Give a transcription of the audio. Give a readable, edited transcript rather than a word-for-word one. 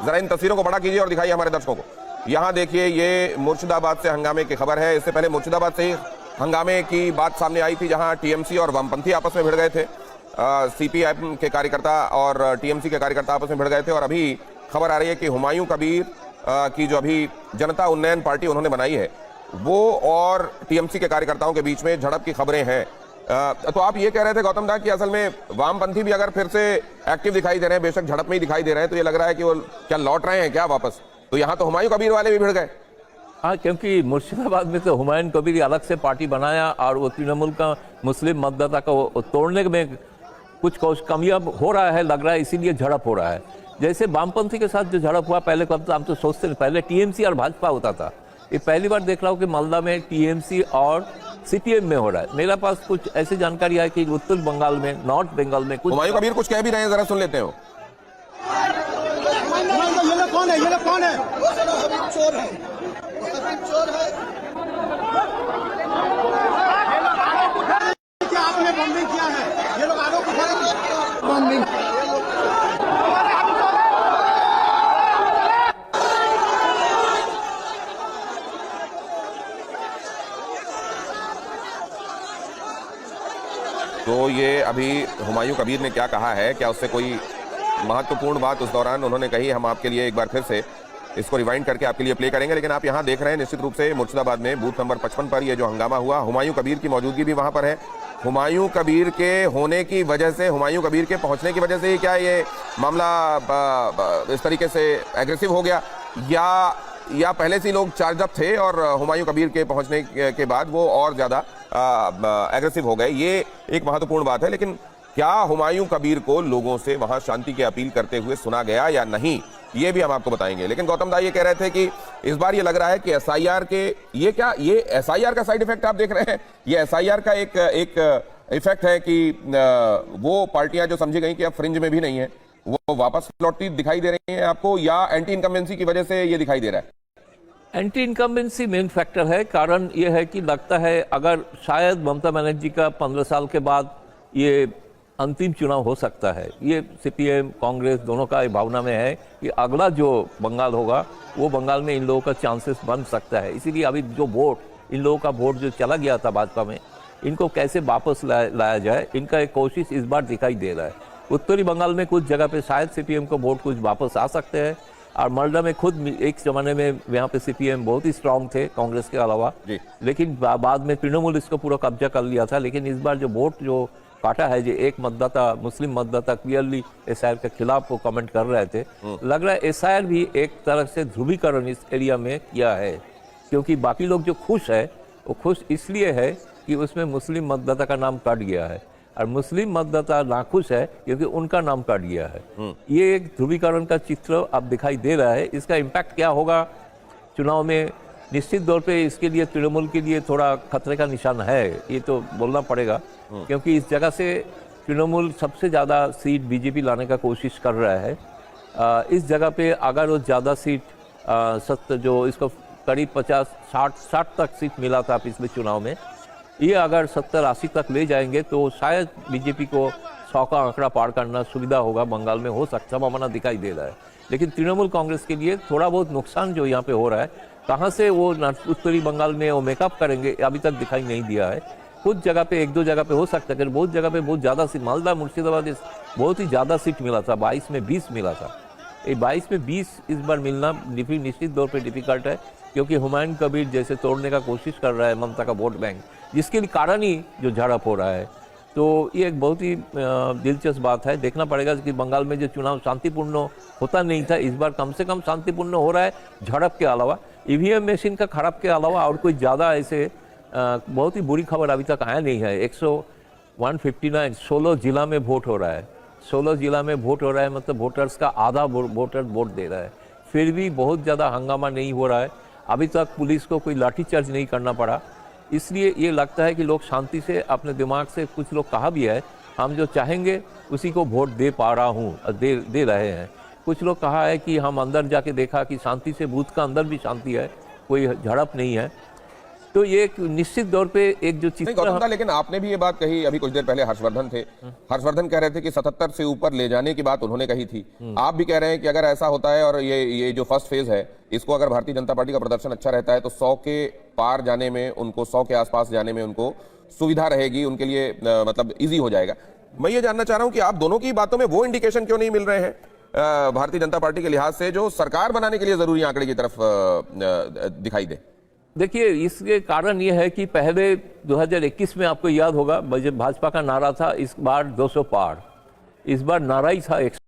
जरा इन तस्वीरों को बड़ा कीजिए और दिखाइए हमारे दर्शकों को। यहाँ देखिए, ये मुर्शिदाबाद से हंगामे की खबर है। इससे पहले मुर्शिदाबाद से ही हंगामे की बात सामने आई थी, जहां टीएमसी और वामपंथी आपस में भिड़ गए थे। सीपीएम के कार्यकर्ता और टीएमसी के कार्यकर्ता आपस में भिड़ गए थे। और अभी खबर आ रही है कि हुमायूं कबीर की जो अभी जनता उन्नयन पार्टी उन्होंने बनाई है, वो और टीएमसी के कार्यकर्ताओं के बीच में झड़प की खबरें हैं। तो आप ये कह रहे थे गौतम दा कि असल में वामपंथी भी अगर फिर से एक्टिव दिखाई दे रहे हैं, बेशक झड़प में ही दिखाई दे रहे हैं, तो ये लग रहा है कि वो क्या लौट रहे हैं क्या वापस? तो यहाँ तो हुमायूं कबीर वाले भी भिड़ गए। हाँ, क्योंकि मुर्शिदाबाद में तो हुमायूं कबीर अलग से पार्टी बनाया और वो तृणमूल का मुस्लिम मतदाता को तोड़ने में कुछ कमियां हो रहा है, लग रहा है, इसीलिए झड़प हो रहा है। जैसे वामपंथी के साथ जो झड़प हुआ, पहले कब हम तो सोचते नहीं, पहले टीएमसी और भाजपा होता था। ये पहली बार देख रहा हूँ कि मालदा में टीएमसी और सीपीएम में हो रहा है। मेरा पास कुछ ऐसी जानकारी है कि उत्तर बंगाल में, नॉर्थ बंगाल में कुछ हुमायूं कबीर कुछ कह भी रहे हैं, जरा सुन लेते हो। ये लोग कौन है? ये लोग कौन है? चोर है, चोर है। क्या आपने बॉम्बिंग किया है? ये लोग आरोप उठा रहे हैं बॉम्बिंग। तो ये अभी हुमायूं कबीर ने क्या कहा है, क्या उससे कोई महत्वपूर्ण बात उस दौरान उन्होंने कही, हम आपके लिए एक बार फिर से इसको रिवाइंड करके आपके लिए प्ले करेंगे। लेकिन आप यहाँ देख रहे हैं निश्चित रूप से मुर्शिदाबाद में बूथ नंबर 55 पर ये जो हंगामा हुआ, हुमायूं कबीर की मौजूदगी भी वहां पर है। हुमायूं कबीर के होने की वजह से, हुमायूं कबीर के पहुंचने की वजह से ही क्या ये मामला इस तरीके से एग्रेसिव हो गया, या पहले से लोग चार्ज अप थे और हुमायूं कबीर के पहुंचने के बाद वो और ज्यादा एग्रेसिव हो गए? ये एक महत्वपूर्ण बात है। लेकिन क्या हुमायूं कबीर को लोगों से वहां शांति की अपील करते हुए सुना गया या नहीं, ये भी हम आपको बताएंगे। लेकिन गौतम दा ये कह रहे थे कि इस बार ये लग रहा है कि एसआईआर के, ये एसआईआर का साइड इफेक्ट आप देख रहे हैं, ये एसआईआर का एक इफेक्ट है कि वो पार्टियां जो समझी गई कि अब फ्रिंज में भी नहीं है, वो वापस लौटती दिखाई दे रही हैं आपको, या एंटी इनकम्बेंसी की वजह से ये दिखाई दे रहा है? एंटी इनकम्बेंसी मेन फैक्टर है। कारण ये है कि लगता है अगर शायद ममता बनर्जी का 15 साल के बाद ये अंतिम चुनाव हो सकता है, ये सीपीएम कांग्रेस दोनों का भावना में है कि अगला जो बंगाल होगा वो बंगाल में इन लोगों का चांसेस बन सकता है। इसीलिए अभी जो वोट, इन लोगों का वोट जो चला गया था भाजपा में, इनको कैसे वापस लाया जाए, इनका एक कोशिश इस बार दिखाई दे रहा है। उत्तरी बंगाल में कुछ जगह पे शायद सीपीएम को वोट कुछ वापस आ सकते हैं। और मालदा में खुद एक जमाने में यहाँ पे सीपीएम बहुत ही स्ट्रांग थे कांग्रेस के अलावा, लेकिन बाद में तृणमूल इसको पूरा कब्जा कर लिया था। लेकिन इस बार जो वोट जो काटा है, जो एक मतदाता, मुस्लिम मतदाता क्लियरली एसआईआर के खिलाफ वो कमेंट कर रहे थे, लग रहा है एसआईआर भी एक तरह से ध्रुवीकरण इस एरिया में किया है। क्योंकि बाकी लोग जो खुश है वो खुश इसलिए है कि उसमें मुस्लिम मतदाता का नाम कट गया है, और मुस्लिम मतदाता नाखुश है क्योंकि उनका नाम कट गया है। ये एक ध्रुवीकरण का चित्र अब दिखाई दे रहा है। इसका इम्पैक्ट क्या होगा चुनाव में, निश्चित तौर पे इसके लिए तृणमूल के लिए थोड़ा खतरे का निशान है, ये तो बोलना पड़ेगा। क्योंकि इस जगह से तृणमूल सबसे ज़्यादा सीट बीजेपी लाने का कोशिश कर रहा है। इस जगह पे अगर वो ज़्यादा सीट 70, जो इसको करीब 50-60 तक सीट मिला था पिछले चुनाव में, ये अगर 70-80 तक ले जाएंगे तो शायद बीजेपी को 100 का आंकड़ा पार करना सुविधा होगा, बंगाल में हो सकता, संभावना दिखाई दे रहा है। लेकिन तृणमूल कांग्रेस के लिए थोड़ा बहुत नुकसान जो यहाँ पे हो रहा है, कहाँ से वो उत्तरी बंगाल में वो मेकअप करेंगे अभी तक दिखाई नहीं दिया है। कुछ जगह पे, एक दो जगह पे हो सकता है, लेकिन बहुत जगह पे बहुत ज़्यादा सीट, मालदा मुर्शिदाबाद बहुत ही ज़्यादा सीट मिला था, 22 में 20 मिला था। ये 22 में 20 इस बार मिलना निश्चित तौर पर डिफिकल्ट है, क्योंकि हुमायूं कबीर जैसे तोड़ने का कोशिश कर रहा है ममता का वोट बैंक, जिसके कारण ही जो झड़प हो रहा है। तो ये एक बहुत ही दिलचस्प बात है। देखना पड़ेगा कि बंगाल में जो चुनाव शांतिपूर्ण होता नहीं था, इस बार कम से कम शांतिपूर्ण हो रहा है। झड़प के अलावा, ईवीएम मशीन का खराब के अलावा और कोई ज़्यादा ऐसे बहुत ही बुरी खबर अभी तक आया नहीं है। 159 16 जिला में वोट हो रहा है, 16 जिला में वोट हो रहा है, मतलब वोटर्स का आधा वोटर वोट दे रहा है। फिर भी बहुत ज़्यादा हंगामा नहीं हो रहा है, अभी तक पुलिस को कोई लाठीचार्ज नहीं करना पड़ा। इसलिए ये लगता है कि लोग शांति से अपने दिमाग से, कुछ लोग कहा भी है हम जो चाहेंगे उसी को वोट दे पा रहा हूँ, दे रहे हैं। कुछ लोग कहा है कि हम अंदर जाके देखा कि शांति से बूथ का अंदर भी शांति है, कोई झड़प नहीं है। तो ये एक निश्चित तौर पे एक जो नहीं चित्र गौतम दा, लेकिन आपने भी ये बात कही अभी कुछ देर पहले, हर्षवर्धन थे, हर्षवर्धन कह रहे थे कि 77 से ऊपर ले जाने की बात उन्होंने कही थी। आप भी कह रहे हैं कि अगर ऐसा होता है और ये जो फर्स्ट फेज है इसको अगर भारतीय जनता पार्टी का प्रदर्शन अच्छा रहता है तो 100 के पार जाने में उनको, 100 के आसपास जाने में उनको सुविधा रहेगी, उनके लिए मतलब ईजी हो जाएगा। मैं ये जानना चाह रहा हूं कि आप दोनों की बातों में वो इंडिकेशन क्यों नहीं मिल रहे हैं भारतीय जनता पार्टी के लिहाज से जो सरकार बनाने के लिए जरूरी आंकड़े की तरफ दिखाई दे। देखिए, इसके कारण ये है कि पहले 2021 में आपको याद होगा भाजपा का नारा था इस बार 200 पार, इस बार नारा ही था